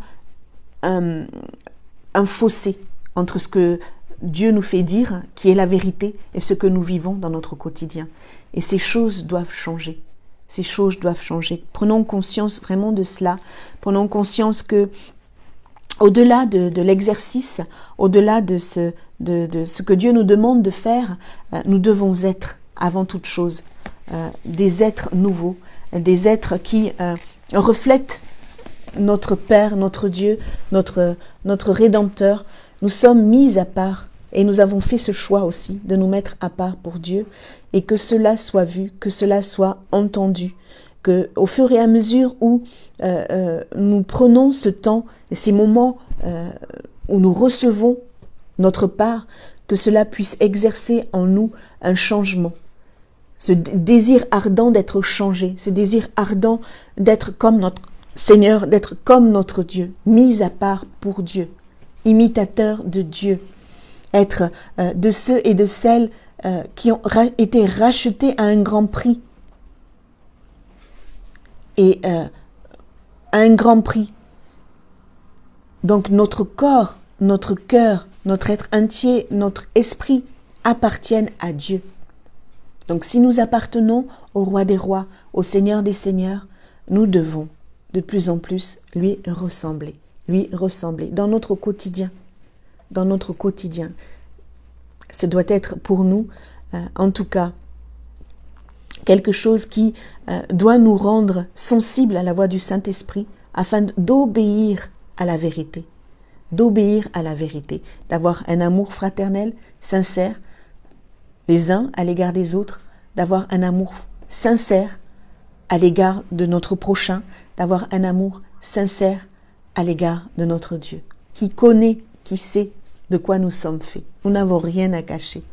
un fossé entre ce que Dieu nous fait dire, qui est la vérité, et ce que nous vivons dans notre quotidien. Et ces choses doivent changer. Ces choses doivent changer. Prenons conscience vraiment de cela. Prenons conscience que, au-delà de l'exercice, au-delà de ce que Dieu nous demande de faire, nous devons être, avant toute chose, des êtres nouveaux, des êtres qui reflètent notre Père, notre Dieu, notre Rédempteur. Nous sommes mis à part et nous avons fait ce choix aussi de nous mettre à part pour Dieu et que cela soit vu, que cela soit entendu, que au fur et à mesure où nous prenons ce temps et ces moments où nous recevons notre part, que cela puisse exercer en nous un changement. Ce désir ardent d'être changé, ce désir ardent d'être comme notre Seigneur, d'être comme notre Dieu, mis à part pour Dieu, imitateur de Dieu, être de ceux et de celles qui ont été rachetés à un grand prix. Et à un grand prix. Donc notre corps, notre cœur, notre être entier, notre esprit appartiennent à Dieu. Donc si nous appartenons au Roi des Rois, au Seigneur des Seigneurs, nous devons de plus en plus lui ressembler dans notre quotidien. Dans notre quotidien. Ce doit être pour nous, en tout cas, quelque chose qui doit nous rendre sensibles à la voix du Saint-Esprit afin d'obéir à la vérité. D'obéir à la vérité, d'avoir un amour fraternel, sincère, les uns à l'égard des autres, d'avoir un amour sincère à l'égard de notre prochain, d'avoir un amour sincère à l'égard de notre Dieu, qui connaît, qui sait de quoi nous sommes faits. Nous n'avons rien à cacher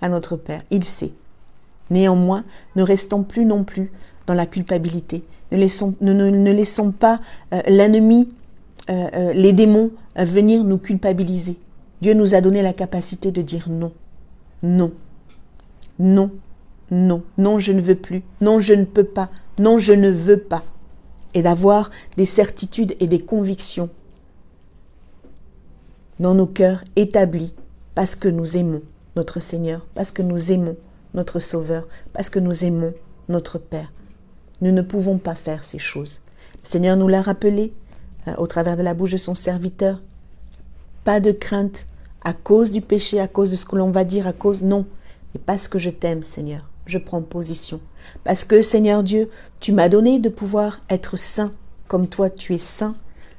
à notre Père, il sait. Néanmoins, ne restons plus non plus dans la culpabilité. Ne laissons pas l'ennemi, les démons venir nous culpabiliser. Dieu nous a donné la capacité de dire non. Non. Non. Non. Non, je ne veux plus. Non, je ne peux pas. Non, je ne veux pas. Et d'avoir des certitudes et des convictions dans nos cœurs établis parce que nous aimons notre Seigneur, parce que nous aimons notre Sauveur, parce que nous aimons notre Père. Nous ne pouvons pas faire ces choses. Le Seigneur nous l'a rappelé au travers de la bouche de son serviteur. Pas de crainte à cause du péché, à cause de ce que l'on va dire, non. Mais parce que je t'aime, Seigneur, je prends position. Parce que, Seigneur Dieu, tu m'as donné de pouvoir être saint comme toi tu es saint.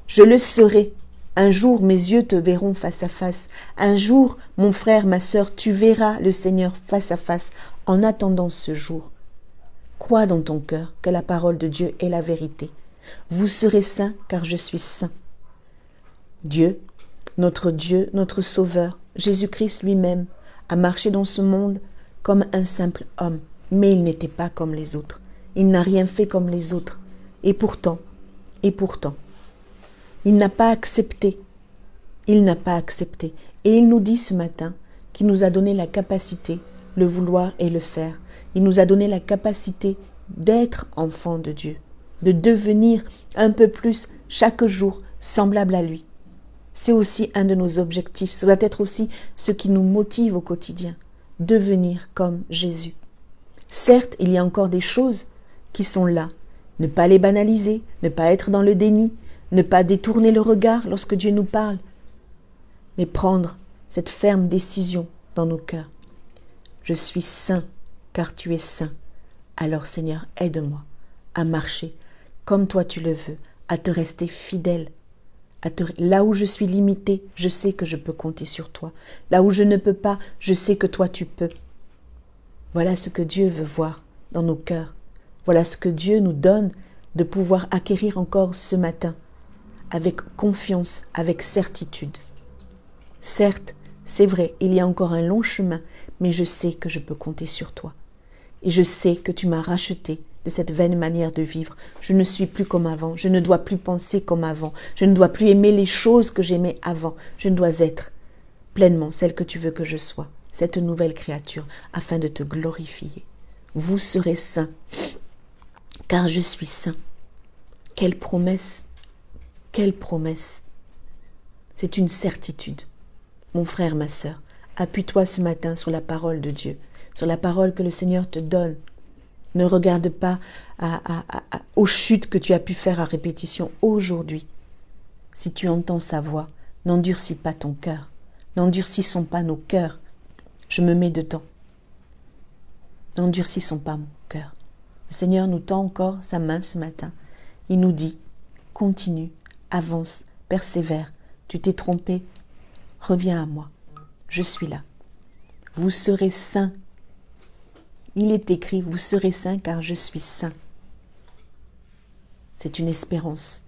Je le serai. Un jour, mes yeux te verront face à face. Un jour, mon frère, ma sœur, tu verras le Seigneur face à face. En attendant ce jour, crois dans ton cœur que la parole de Dieu est la vérité. Vous serez saints car je suis saint. Dieu, notre Sauveur, Jésus-Christ lui-même, a marché dans ce monde comme un simple homme. Mais il n'était pas comme les autres. Il n'a rien fait comme les autres. Et pourtant, il n'a pas accepté. Il n'a pas accepté. Et il nous dit ce matin qu'il nous a donné la capacité, le vouloir et le faire. Il nous a donné la capacité d'être enfant de Dieu. de devenir un peu plus chaque jour semblable à lui. C'est aussi un de nos objectifs, ça doit être aussi ce qui nous motive au quotidien, devenir comme Jésus. Certes, il y a encore des choses qui sont là, ne pas les banaliser, ne pas être dans le déni, ne pas détourner le regard lorsque Dieu nous parle, mais prendre cette ferme décision dans nos cœurs. Je suis saint, car tu es saint. Alors Seigneur, aide-moi à marcher comme toi tu le veux, à te rester fidèle. Là où je suis limité, je sais que je peux compter sur toi. Là où je ne peux pas, je sais que toi tu peux. Voilà ce que Dieu veut voir dans nos cœurs. Voilà ce que Dieu nous donne de pouvoir acquérir encore ce matin, avec confiance, avec certitude. Certes, c'est vrai, il y a encore un long chemin, mais je sais que je peux compter sur toi. Et je sais que tu m'as racheté de cette vaine manière de vivre. Je ne suis plus comme avant, je ne dois plus penser comme avant, je ne dois plus aimer les choses que j'aimais avant, je dois être pleinement celle que tu veux que je sois, cette nouvelle créature, afin de te glorifier. Vous serez saints, car je suis saint. Quelle promesse, quelle promesse. C'est une certitude. Mon frère, ma sœur, appuie-toi ce matin sur la parole de Dieu, sur la parole que le Seigneur te donne. Ne regarde pas aux chutes que tu as pu faire à répétition aujourd'hui. Si tu entends sa voix, n'endurcis pas ton cœur. N'endurcissons pas nos cœurs. Je me mets dedans. N'endurcissons pas mon cœur. Le Seigneur nous tend encore sa main ce matin. Il nous dit, continue, avance, persévère. Tu t'es trompé, reviens à moi. Je suis là. Vous serez saints. Il est écrit, vous serez saints car je suis saint. C'est une espérance.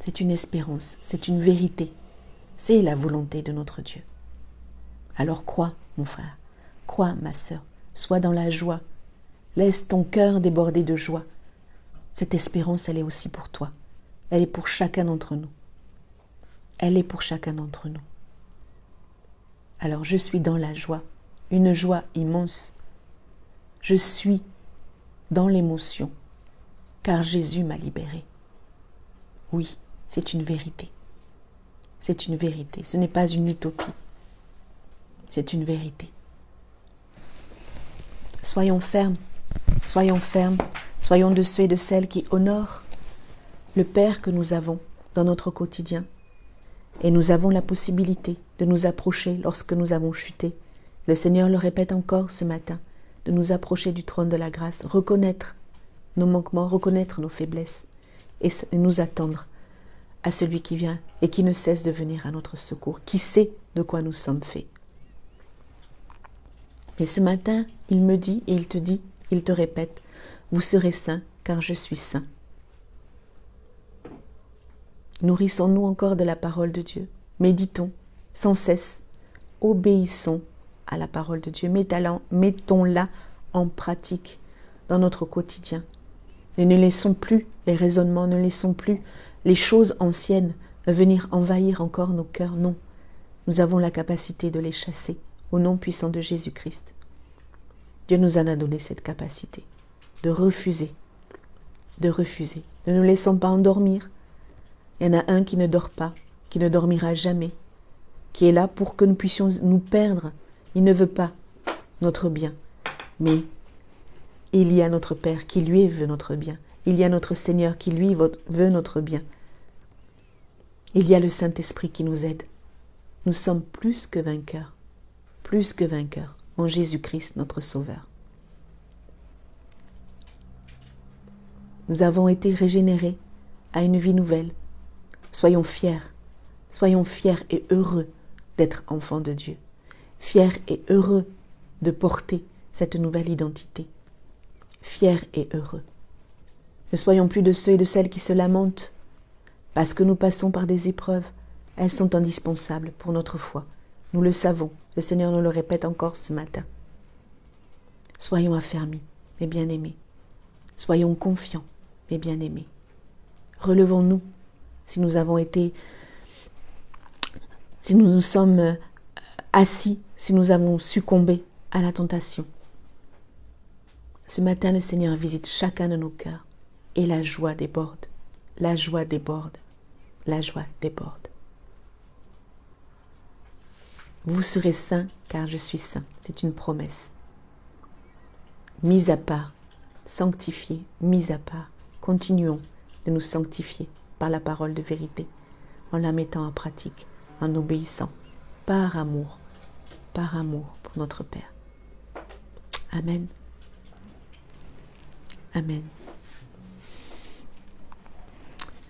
C'est une espérance, c'est une vérité. C'est la volonté de notre Dieu. Alors crois, mon frère, crois, ma sœur, sois dans la joie. Laisse ton cœur déborder de joie. Cette espérance, elle est aussi pour toi. Elle est pour chacun d'entre nous. Elle est pour chacun d'entre nous. Alors je suis dans la joie, une joie immense. Je suis dans l'émotion, car Jésus m'a libéré. Oui, c'est une vérité. C'est une vérité. Ce n'est pas une utopie. C'est une vérité. Soyons fermes, soyons de ceux et de celles qui honorent le Père que nous avons dans notre quotidien. Et nous avons la possibilité de nous approcher lorsque nous avons chuté. Le Seigneur le répète encore ce matin, de nous approcher du trône de la grâce, reconnaître nos manquements, reconnaître nos faiblesses et nous attendre à celui qui vient et qui ne cesse de venir à notre secours, qui sait de quoi nous sommes faits. Mais ce matin, il me dit et il te dit, il te répète, vous serez saints car je suis saint. Nourrissons-nous encore de la parole de Dieu. Méditons sans cesse. Obéissons à la parole de Dieu. Mettons-la en pratique dans notre quotidien. Et ne laissons plus les raisonnements, ne laissons plus les choses anciennes venir envahir encore nos cœurs. Non, nous avons la capacité de les chasser au nom puissant de Jésus-Christ. Dieu nous en a donné cette capacité de refuser. Ne nous laissons pas endormir. Il y en a un qui ne dort pas, qui ne dormira jamais, qui est là pour que nous puissions nous perdre. Il ne veut pas notre bien, mais il y a notre Père qui lui veut notre bien. Il y a notre Seigneur qui lui veut notre bien. Il y a le Saint-Esprit qui nous aide. Nous sommes plus que vainqueurs en Jésus-Christ notre Sauveur. Nous avons été régénérés à une vie nouvelle. Soyons fiers et heureux d'être enfants de Dieu, fiers et heureux de porter cette nouvelle identité, fiers et heureux. Ne soyons plus de ceux et de celles qui se lamentent parce que nous passons par des épreuves. Elles sont indispensables pour notre foi. Nous le savons, le Seigneur nous le répète encore ce matin. Soyons affermis, mes bien-aimés. Soyons confiants, mes bien-aimés. Relevons-nous si nous nous sommes assis, si nous avons succombé à la tentation. Ce matin, le Seigneur visite chacun de nos cœurs et la joie déborde. La joie déborde. La joie déborde. Vous serez saints car je suis saint. C'est une promesse. Mis à part, sanctifiés, mis à part. Continuons de nous sanctifier par la parole de vérité, en la mettant en pratique, en obéissant, par amour pour notre Père. Amen. Amen.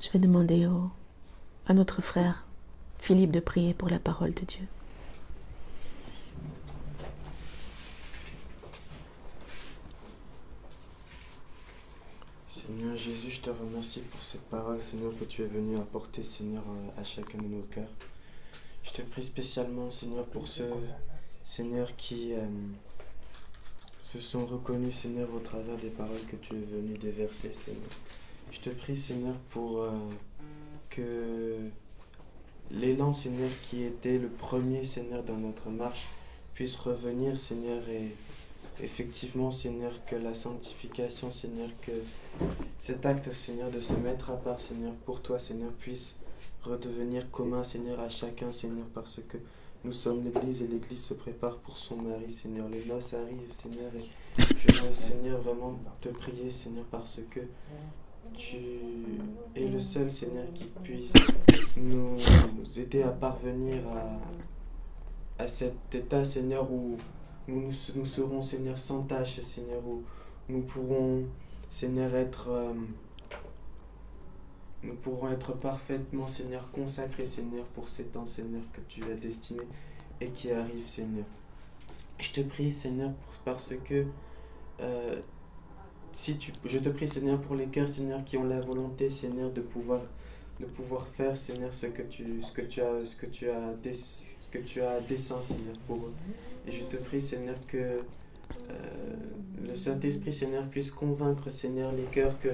Je vais demander à notre frère Philippe de prier pour la parole de Dieu. Seigneur Jésus, je te remercie pour cette parole, Seigneur, que tu es venu apporter, Seigneur, à chacun de nos cœurs. Je te prie spécialement, Seigneur, pour ceux, Seigneur, qui se sont reconnus, Seigneur, au travers des paroles que tu es venu déverser, Seigneur. Je te prie, Seigneur, pour que l'élan, Seigneur, qui était le premier, Seigneur, dans notre marche, puisse revenir, Seigneur, et effectivement, Seigneur, que la sanctification, Seigneur, que cet acte, Seigneur, de se mettre à part, Seigneur, pour toi, Seigneur, puisse redevenir commun, Seigneur, à chacun, Seigneur, parce que nous sommes l'Église et l'Église se prépare pour son mari, Seigneur. Les noces arrivent, Seigneur, et je veux, Seigneur, vraiment te prier, Seigneur, parce que tu es le seul, Seigneur, qui puisse nous aider à parvenir à cet état, Seigneur, où nous serons, Seigneur, sans tâche, Seigneur, où nous pourrons, Seigneur, nous pourrons être parfaitement, Seigneur, consacrés, Seigneur, pour ces temps, Seigneur, que tu as destiné et qui arrivent, Seigneur. Je te prie, Seigneur, parce que je te prie, Seigneur, pour les cœurs, Seigneur, qui ont la volonté, Seigneur, de pouvoir faire, Seigneur, ce que tu as dessein, Seigneur, pour eux. Et je te prie, Seigneur, que le Saint-Esprit, Seigneur, puisse convaincre, Seigneur, les cœurs que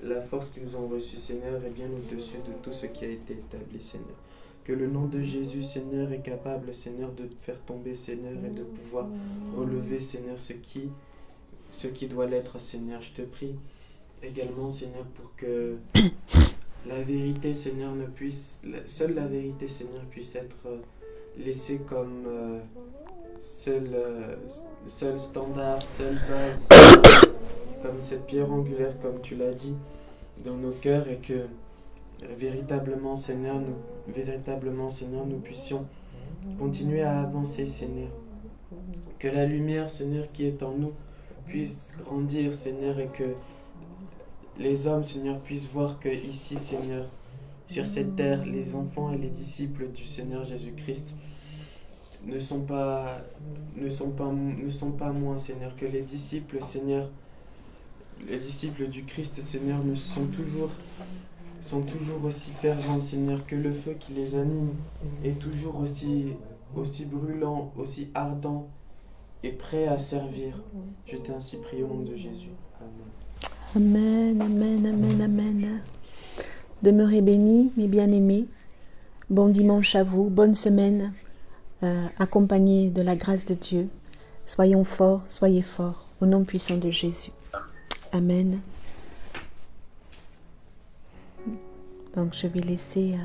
la force qu'ils ont reçue, Seigneur, est bien au-dessus de tout ce qui a été établi, Seigneur. Que le nom de Jésus, Seigneur, est capable, Seigneur, de faire tomber, Seigneur, et de pouvoir relever, Seigneur, ce qui doit l'être, Seigneur. Je te prie également, Seigneur, pour que la vérité, Seigneur, seule la vérité, Seigneur, puisse être laissée comme seul standard, seule base, comme cette pierre angulaire, comme tu l'as dit, dans nos cœurs, et que véritablement, Seigneur, nous puissions continuer à avancer, Seigneur. Que la lumière, Seigneur, qui est en nous puisse grandir, Seigneur, et que les hommes, Seigneur, puissent voir que ici, Seigneur, sur cette terre, les enfants et les disciples du Seigneur Jésus-Christ ne sont pas moins, Seigneur, que les disciples, Seigneur, les disciples du Christ, Seigneur, sont toujours aussi fervents, Seigneur, que le feu qui les anime est toujours aussi brûlant, aussi ardent et prêt à servir. Je t'ai ainsi prié au nom de Jésus. Amen. Amen, amen, amen, amen. Demeurez bénis, mes bien-aimés. Bon dimanche à vous, bonne semaine, accompagnée de la grâce de Dieu. Soyons forts, soyez forts, au nom puissant de Jésus. Amen. Donc je vais laisser